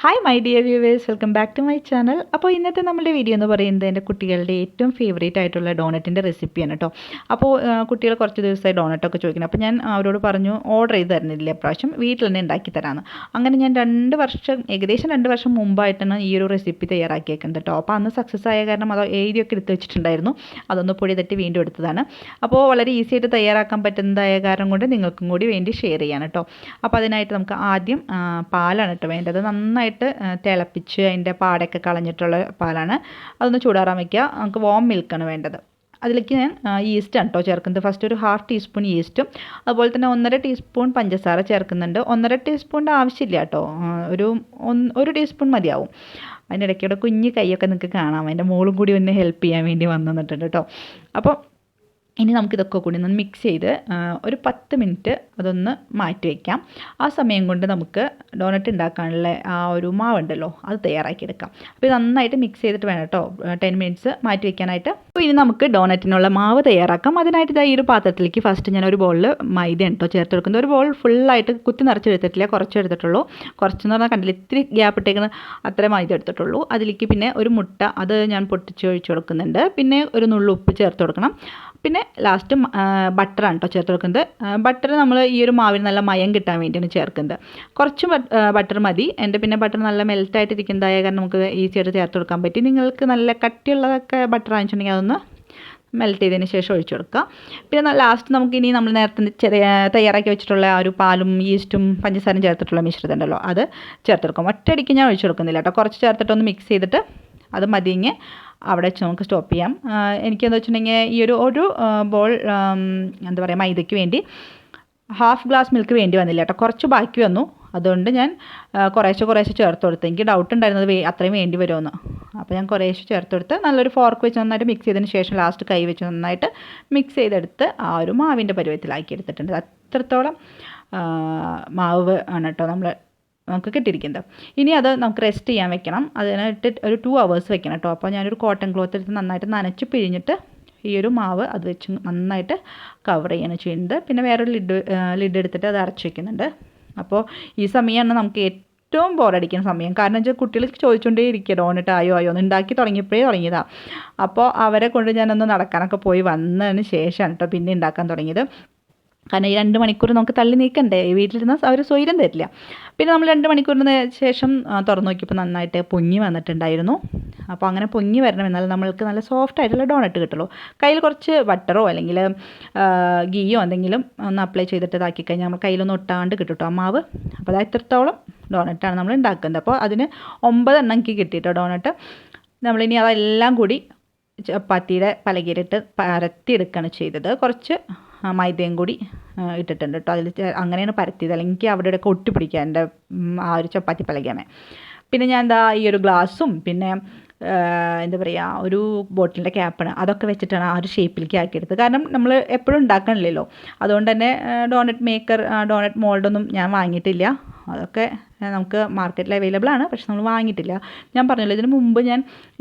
Hi my dear viewers, welcome back to my channel. അപ്പോൾ ഇന്നത്തെ നമ്മുടെ വീഡിയോ എന്ന് പറയുന്നത് എൻ്റെ കുട്ടികളുടെ ഏറ്റവും ഫേവറേറ്റ് ആയിട്ടുള്ള ഡോണറ്റിൻ്റെ റെസിപ്പിയാണ് കേട്ടോ. അപ്പോൾ കുട്ടികൾ കുറച്ച് ദിവസമായി ഡോണറ്റൊക്കെ ചോദിക്കണം. അപ്പോൾ ഞാൻ അവരോട് പറഞ്ഞു ഓർഡർ ചെയ്ത് തരുന്നില്ല, പ്രാവശ്യം വീട്ടിൽ തന്നെ ഉണ്ടാക്കി തരാമെന്ന്. അങ്ങനെ ഞാൻ ഏകദേശം 2 വർഷം മുമ്പായിട്ടാണ് ഈ ഒരു റെസിപ്പി തയ്യാറാക്കിയേക്കുന്നത് കേട്ടോ. അപ്പോൾ അന്ന് സക്സസ് ആയ കാരണം അത് എഴുതിയൊക്കെ എടുത്ത് വെച്ചിട്ടുണ്ടായിരുന്നു. അതൊന്ന് പൊടി തട്ടി വീണ്ടും എടുത്തതാണ്. അപ്പോൾ വളരെ ഈസി ആയിട്ട് തയ്യാറാക്കാൻ പറ്റുന്നതായ കാരണം കൊണ്ട് നിങ്ങൾക്കും കൂടി വേണ്ടി ഷെയർ ചെയ്യാണ് കേട്ടോ. അപ്പോൾ അതിനായിട്ട് നമുക്ക് ആദ്യം പാലാണ് കേട്ടോ വേണ്ടത്. നന്നായിട്ട് തിളപ്പിച്ച് അതിൻ്റെ പാടൊക്കെ കളഞ്ഞിട്ടുള്ള പാലാണ്. അതൊന്ന് ചൂടാറാൻ വയ്ക്കുക. നമുക്ക് വാം മിൽക്കാണ് വേണ്ടത്. അതിലേക്ക് ഞാൻ ഈസ്റ്റാണ് കേട്ടോ ചേർക്കുന്നത്. ഫസ്റ്റ് ഒരു 1/2 ടീസ്പൂൺ ഈസ്റ്റും അതുപോലെ തന്നെ 1.5 ടീസ്പൂൺ പഞ്ചസാര ചേർക്കുന്നുണ്ട്. 1.5 ടീസ്പൂണിൻ്റെ ആവശ്യമില്ല കേട്ടോ, ഒരു ടീസ്പൂൺ മതിയാവും. അതിൻ്റെ ഇടയ്ക്കൂടെ കുഞ്ഞ് കൈയൊക്കെ നിങ്ങൾക്ക് കാണാം. അതിൻ്റെ മോളും കൂടി ഒന്ന് ഹെൽപ്പ് ചെയ്യാൻ വേണ്ടി വന്നിട്ടുണ്ട് കേട്ടോ. അപ്പോൾ ഇനി നമുക്കിതൊക്കെ കൂടി ഒന്ന് മിക്സ് ചെയ്ത് ഒരു 10 മിനിറ്റ് അതൊന്ന് മാറ്റി വയ്ക്കാം. ആ സമയം കൊണ്ട് നമുക്ക് ഡോണറ്റ് ഉണ്ടാക്കാനുള്ള ആ ഒരു മാവുണ്ടല്ലോ അത് തയ്യാറാക്കിയെടുക്കാം. അപ്പോൾ ഇത് നന്നായിട്ട് മിക്സ് ചെയ്തിട്ട് വേണം കേട്ടോ 10 മിനിറ്റ്സ് മാറ്റി വയ്ക്കാനായിട്ട്. അപ്പോൾ ഇനി നമുക്ക് ഡോണറ്റിനുള്ള മാവ് തയ്യാറാക്കാം. അതിനായിട്ട് ഈ ഒരു പാത്രത്തിലേക്ക് ഫസ്റ്റ് ഞാൻ ഒരു ബോളിൽ മൈദ കേട്ടോ ചേർത്ത് കൊടുക്കുന്നത്. ഒരു ബോൾ ഫുള്ളായിട്ട് കുത്തി നിറച്ചെടുത്തിട്ടില്ല, കുറച്ച് എടുത്തിട്ടുള്ളൂ. കുറച്ചെന്ന് പറഞ്ഞാൽ കണ്ടില്ല, ഇത്തിരി ഗ്യാപ്പ് ഇട്ടേക്കുന്ന അത്രയും മൈദ എടുത്തിട്ടുള്ളൂ. അതിലേക്ക് പിന്നെ ഒരു മുട്ട അത് ഞാൻ പൊട്ടിച്ചൊഴിച്ച് കൊടുക്കുന്നുണ്ട്. പിന്നെ ഒരു നുള്ളു ഉപ്പ് ചേർത്ത് കൊടുക്കണം. പിന്നെ ലാസ്റ്റ് ബട്ടറാണ് കേട്ടോ ചേർത്ത് കൊടുക്കുന്നത്. ബട്ടർ നമ്മൾ ഈ ഒരു മാവിന് നല്ല മയം കിട്ടാൻ വേണ്ടിയാണ് ചേർക്കുന്നത്. കുറച്ച് ബട്ടർ മതി. എൻ്റെ പിന്നെ ബട്ടർ നല്ല മെൽറ്റായിട്ടിരിക്കുന്നതായ കാരണം നമുക്ക് ഈസി ആയിട്ട് ചേർത്ത് കൊടുക്കാൻ പറ്റി. നിങ്ങൾക്ക് നല്ല കട്ടിയുള്ളതൊക്കെ ബട്ടർ വാങ്ങിച്ചിട്ടുണ്ടെങ്കിൽ അതൊന്ന് മെൽറ്റ് ചെയ്തതിന് ശേഷം ഒഴിച്ചു കൊടുക്കുക. പിന്നെ ലാസ്റ്റ് നമുക്കിനി നമ്മൾ നേരത്തെ തയ്യാറാക്കി വെച്ചിട്ടുള്ള ആ ഒരു പാലും ഈസ്റ്റും പഞ്ചസാരയും ചേർത്തിട്ടുള്ള മിശ്രിതം ഉണ്ടല്ലോ അത് ചേർത്ത് കൊടുക്കും. ഒറ്റയടിക്ക് ഞാൻ ഒഴിച്ചു കൊടുക്കുന്നില്ല കേട്ടോ. കുറച്ച് ചേർത്തിട്ടൊന്ന് മിക്സ് ചെയ്തിട്ട് അത് മതിയെങ്കിൽ അവിടെ വെച്ച് നമുക്ക് സ്റ്റോപ്പ് ചെയ്യാം. എനിക്കെന്താ വെച്ചിട്ടുണ്ടെങ്കിൽ ഈ ഒരു ബോൾ എന്താ പറയുക മൈദയ്ക്ക് വേണ്ടി 1/2 ഗ്ലാസ് മിൽക്ക് വേണ്ടി വന്നില്ല കേട്ടോ, കുറച്ച് ബാക്കി വന്നു. അതുകൊണ്ട് ഞാൻ കുറേശ്ശെ ചേർത്ത് കൊടുത്ത്. എനിക്ക് ഡൗട്ട് ഉണ്ടായിരുന്നത് അത്രയും വേണ്ടി വരുമെന്ന്. അപ്പോൾ ഞാൻ കുറേശ്ശെ ചേർത്ത് കൊടുത്ത് നല്ലൊരു ഫോർക്ക് വെച്ച് നന്നായിട്ട് മിക്സ് ചെയ്തതിന് ശേഷം ലാസ്റ്റ് കൈ വെച്ച് നന്നായിട്ട് മിക്സ് ചെയ്തെടുത്ത് ആ ഒരു മാവിൻ്റെ പരുവത്തിലാക്കി എടുത്തിട്ടുണ്ട്. അത്രത്തോളം മാവ് ആണ് കേട്ടോ നമുക്ക് കിട്ടിയിരിക്കുന്നത്. ഇനി അത് നമുക്ക് റെസ്റ്റ് ചെയ്യാൻ വെക്കണം. അതിനായിട്ട് ഒരു 2 hours വെക്കണം കേട്ടോ. അപ്പോൾ ഞാനൊരു കോട്ടൺ ക്ലോത്ത് എടുത്ത് നന്നായിട്ട് നനച്ച് പിഴിഞ്ഞിട്ട് ഈ ഒരു മാവ് അത് വെച്ച് നന്നായിട്ട് കവർ ചെയ്യാണ് ചെയ്യുന്നത്. പിന്നെ വേറൊരു ലിഡ് എടുത്തിട്ട് അത് അടച്ചു വയ്ക്കുന്നുണ്ട്. അപ്പോൾ ഈ സമയമാണ് നമുക്ക് ഏറ്റവും ബോറടിക്കുന്ന സമയം. കാരണം വെച്ചാൽ കുട്ടികൾ ചോദിച്ചുകൊണ്ടേ ഇരിക്കുക ഡോണറ്റ് ആയോ ഒന്ന് ഉണ്ടാക്കി തുടങ്ങിയതാണ്. അപ്പോൾ അവരെ കൊണ്ട് ഞാനൊന്ന് നടക്കാനൊക്കെ പോയി വന്നതിന് ശേഷമാണ് കേട്ടോ പിന്നെ ഉണ്ടാക്കാൻ തുടങ്ങിയത്. കാരണം ഈ 2 മണിക്കൂർ നമുക്ക് തള്ളി നീക്കണ്ടേ, വീട്ടിലിരുന്ന് അവർ സ്വൈരം തരില്ല. പിന്നെ നമ്മൾ 2 മണിക്കൂറിന് ശേഷം തുറന്നു നോക്കിയപ്പോൾ നന്നായിട്ട് പൊങ്ങി വന്നിട്ടുണ്ടായിരുന്നു. അപ്പോൾ അങ്ങനെ പൊങ്ങി വരണം, എന്നാൽ നമ്മൾക്ക് നല്ല സോഫ്റ്റ് ആയിട്ടുള്ള ഡോണറ്റ് കിട്ടുള്ളൂ. കയ്യിൽ കുറച്ച് ബട്ടറോ അല്ലെങ്കിൽ ഗീയോ എന്തെങ്കിലും ഒന്ന് അപ്ലൈ ചെയ്തിട്ട് ഇതാക്കി കഴിഞ്ഞാൽ നമ്മൾ കയ്യിലൊന്നും ഒട്ടാണ്ട് കിട്ടും ആ മാവ്. അപ്പോൾ അത് എത്രത്തോളം ഡോണറ്റാണ് നമ്മൾ ഉണ്ടാക്കുന്നത്. അപ്പോൾ അതിന് 9 എണ്ണം എനിക്ക് കിട്ടിയിട്ടോ ഡോണറ്റ്. നമ്മളിനി അതെല്ലാം കൂടി ചപ്പാത്തിയുടെ പലകയിലിട്ട് പരത്തിയെടുക്കുകയാണ് ചെയ്തത്. കുറച്ച് മൈദയും കൂടി ഇട്ടിട്ടുണ്ട് കേട്ടോ. അതിൽ അങ്ങനെയാണ് പരത്തിയത്, അല്ലെങ്കിൽ എനിക്ക് അവിടെ ഇവിടെയൊക്കെ ഒട്ടിപ്പിടിക്കുക എൻ്റെ ആ ഒരു ചപ്പാത്തി പലകയമേ. പിന്നെ ഞാൻ ഈ ഒരു ഗ്ലാസ്സും പിന്നെ എന്താ പറയുക ഒരു ബോട്ടിലിൻ്റെ ക്യാപ്പാണ് അതൊക്കെ വെച്ചിട്ടാണ് ആ ഒരു ഷേപ്പിലേക്ക് ആക്കിയെടുത്തത്. കാരണം നമ്മൾ എപ്പോഴും ഉണ്ടാക്കണില്ലല്ലോ, അതുകൊണ്ട് തന്നെ ഡോണറ്റ് മേക്കർ ഡോണറ്റ് മോൾഡൊന്നും ഞാൻ വാങ്ങിയിട്ടില്ല. അതൊക്കെ നമുക്ക് മാർക്കറ്റിൽ അവൈലബിൾ ആണ്, പക്ഷെ നമ്മൾ വാങ്ങിയിട്ടില്ല. ഞാൻ പറഞ്ഞല്ലോ ഇതിന് മുമ്പ്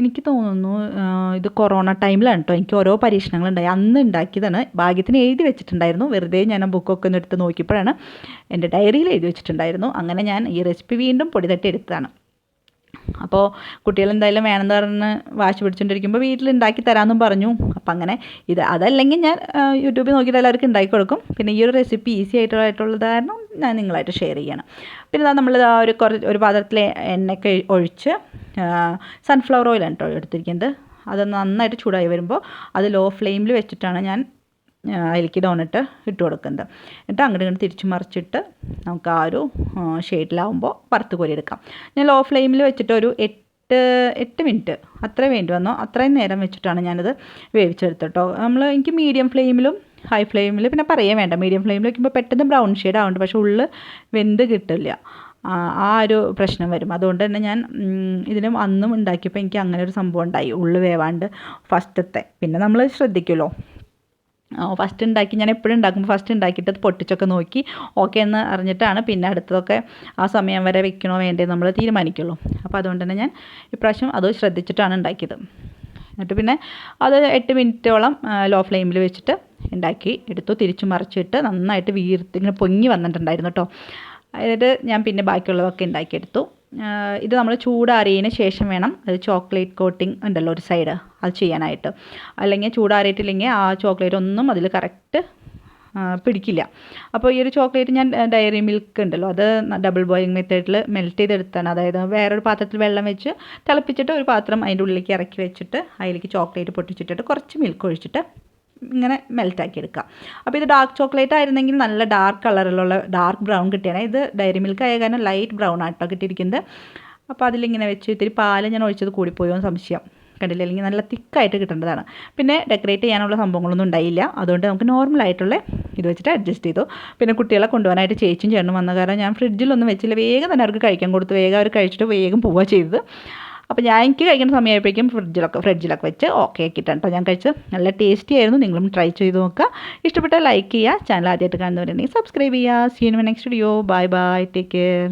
എനിക്ക് തോന്നുന്നു ഇത് കൊറോണ ടൈമിലാണ് കേട്ടോ എനിക്ക് ഓരോ പരീക്ഷണങ്ങളുണ്ടായി. അന്ന് ഉണ്ടാക്കിയതാണ്, ഭാഗ്യത്തിന് എഴുതി വെച്ചിട്ടുണ്ടായിരുന്നു. വെറുതെ ഞാൻ ആ ബുക്കൊക്കെ ഒന്ന് എടുത്ത് നോക്കിയപ്പോഴാണ് എൻ്റെ ഡയറിയിൽ എഴുതി വെച്ചിട്ടുണ്ടായിരുന്നു. അങ്ങനെ ഞാൻ ഈ റെസിപ്പി വീണ്ടും പൊടി തട്ടി എടുത്തതാണ്. അപ്പോൾ കുട്ടികൾ എന്തായാലും വേണമെന്ന് പറഞ്ഞ് വാശി പിടിച്ചുകൊണ്ടിരിക്കുമ്പോൾ വീട്ടിലുണ്ടാക്കി തരാമെന്നും പറഞ്ഞു. അപ്പം അങ്ങനെ അതല്ലെങ്കിൽ ഞാൻ യൂട്യൂബിൽ നോക്കിയിട്ട് എല്ലാവർക്കും ഉണ്ടാക്കി കൊടുക്കും. പിന്നെ ഈ ഒരു റെസിപ്പി ഈസി ആയിട്ടുള്ളത് കാരണം ഞാൻ നിങ്ങളായിട്ട് ഷെയർ ചെയ്യണം. പിന്നെ നമ്മൾ ഒരു പാത്രത്തിൽ എണ്ണയൊക്കെ ഒഴിച്ച് സൺഫ്ലവർ ഓയിലാണ് കേട്ടോ എടുത്തിരിക്കുന്നത്. അത് നന്നായിട്ട് ചൂടായി വരുമ്പോൾ അത് ലോ ഫ്ലെയിമിൽ വെച്ചിട്ടാണ് ഞാൻ അതിലേക്ക് ഡോണറ്റ് ഇട്ട് കൊടുക്കുന്നത്. എന്നിട്ട് അങ്ങോട്ട് തിരിച്ച് മറിച്ചിട്ട് നമുക്ക് ആ ഒരു ഷെയ്ഡിലാവുമ്പോൾ വറുത്ത് കോരിയെടുക്കാം. ഞാൻ ലോ ഫ്ലെയിമിൽ വെച്ചിട്ട് ഒരു 8 മിനിറ്റ് അത്ര വേണ്ടി വന്നോ അത്രയും നേരം വെച്ചിട്ടാണ് ഞാനത് വേവിച്ചെടുത്തിട്ടോ. എനിക്ക് മീഡിയം ഫ്ലെയിമിലും ഹൈ ഫ്ലെയിമിൽ പിന്നെ പറയാൻ വേണ്ട. മീഡിയം ഫ്ലെയിമിൽ വയ്ക്കുമ്പോൾ പെട്ടെന്ന് ബ്രൗൺ ഷെയ്ഡ് ആവുന്നുണ്ട്, പക്ഷേ ഉള്ളിൽ വെന്ത് കിട്ടില്ല, ആ ഒരു പ്രശ്നം വരും. അതുകൊണ്ട് തന്നെ ഞാൻ ഇതിനും അന്നും ഉണ്ടാക്കിയപ്പോൾ എനിക്ക് അങ്ങനെ ഒരു സംഭവം ഉണ്ടായി, ഉള്ളു വേവാണ്ട് ഫസ്റ്റത്തെ. പിന്നെ നമ്മൾ ശ്രദ്ധിക്കുമല്ലോ, ഞാൻ എപ്പോഴും ഉണ്ടാക്കുമ്പോൾ ഫസ്റ്റ് ഉണ്ടാക്കിയിട്ട് അത് പൊട്ടിച്ചൊക്കെ നോക്കി ഓക്കെ എന്ന് അറിഞ്ഞിട്ടാണ് പിന്നെ അടുത്തതൊക്കെ ആ സമയം വരെ വെക്കണോ വേണ്ടേ നമ്മൾ തീരുമാനിക്കുള്ളൂ. അപ്പോൾ അതുകൊണ്ട് തന്നെ ഞാൻ ഇപ്രാവശ്യം അത് ശ്രദ്ധിച്ചിട്ടാണ് ഉണ്ടാക്കിയത്. എന്നിട്ട് പിന്നെ അത് 8 മിനിറ്റോളം ലോ ഫ്ലെയിമിൽ വെച്ചിട്ട് ഉണ്ടാക്കി എടുത്തു. തിരിച്ചു മറിച്ചിട്ട് നന്നായിട്ട് ഇങ്ങനെ പൊങ്ങി വന്നിട്ടുണ്ടായിരുന്നു കേട്ടോ. എന്നിട്ട് ഞാൻ പിന്നെ ബാക്കിയുള്ളതൊക്കെ ഉണ്ടാക്കിയെടുത്തു. ഇത് നമ്മൾ ചൂടാറിയതിന് ശേഷം വേണം അത് ചോക്ലേറ്റ് കോട്ടിംഗ് ഉണ്ടല്ലോ ഒരു സൈഡ് അത് ചെയ്യാനായിട്ട്. അല്ലെങ്കിൽ ചൂടാറിയിട്ടില്ലെങ്കിൽ ആ ചോക്ലേറ്റ് ഒന്നും അതിൽ കറക്റ്റ് പിടിക്കില്ല. അപ്പോൾ ഈ ഒരു ചോക്ലേറ്റ് ഞാൻ ഡയറി മിൽക്ക് ഉണ്ടല്ലോ അത് ഡബിൾ ബോയിലിംഗ് മെത്തേഡിൽ മെൽറ്റ് ചെയ്തെടുത്താണ്. അതായത് വേറൊരു പാത്രത്തിൽ വെള്ളം വെച്ച് തിളപ്പിച്ചിട്ട് ഒരു പാത്രം അതിൻ്റെ ഉള്ളിലേക്ക് ഇറക്കി വെച്ചിട്ട് അതിലേക്ക് ചോക്ലേറ്റ് പൊട്ടിച്ചിട്ടിട്ട് കുറച്ച് മിൽക്ക് ഒഴിച്ചിട്ട് ഇങ്ങനെ മെൽറ്റാക്കി എടുക്കുക. അപ്പോൾ ഇത് ഡാർക്ക് ചോക്ലേറ്റ് ആയിരുന്നെങ്കിൽ നല്ല ഡാർക്ക് കളറിലുള്ള ഡാർക്ക് ബ്രൗൺ കിട്ടിയാണ്. ഇത് ഡയറി മിൽക്ക് ആയ കാരണം ലൈറ്റ് ബ്രൗൺ ആട്ടോ കിട്ടിയിരിക്കുന്നത്. അപ്പോൾ അതിലിങ്ങനെ വെച്ച് ഇത്തിരി പാല് ഞാൻ ഒഴിച്ചത് കൂടിപ്പോയോ എന്ന് സംശയം, കണ്ടില്ല, അല്ലെങ്കിൽ നല്ല തിക്കായിട്ട് കിട്ടേണ്ടതാണ്. പിന്നെ ഡെക്കറേറ്റ് ചെയ്യാനുള്ള സംഭവങ്ങളൊന്നും ഉണ്ടായില്ല, അതുകൊണ്ട് നമുക്ക് നോർമലായിട്ടുള്ള ഇത് വെച്ചിട്ട് അഡ്ജസ്റ്റ് ചെയ്തു. പിന്നെ കുട്ടികളെ കൊണ്ടുപോകാനായിട്ട് ചേച്ചിയും ചേട്ടനും വന്ന കാരണം ഞാൻ ഫ്രിഡ്ജിലൊന്നും വെച്ചില്ല, വേഗം തന്നെ അവർക്ക് കഴിക്കാൻ കൊടുത്തു. വേഗം അവർ കഴിച്ചിട്ട് വേഗം പോവുക ചെയ്തത്. അപ്പോൾ ഞാൻ എനിക്ക് കഴിക്കുന്ന സമയമായപ്പോഴേക്കും ഫ്രിഡ്ജിലൊക്കെ വെച്ച് ഓക്കെ ആക്കിയിട്ടാണ് കേട്ടോ ഞാൻ കഴിച്ചത്. നല്ല ടേസ്റ്റി ആയിരുന്നു. നിങ്ങളും ട്രൈ ചെയ്ത് നോക്കുക. ഇഷ്ടപ്പെട്ടാൽ ലൈക്ക് ചെയ്യുക. ചാനൽ ആദ്യമായിട്ട് കാണുന്നവരുണ്ടെങ്കിൽ സബ്സ്ക്രൈബ് ചെയ്യുക. See you in my next video. Bye bye, take care.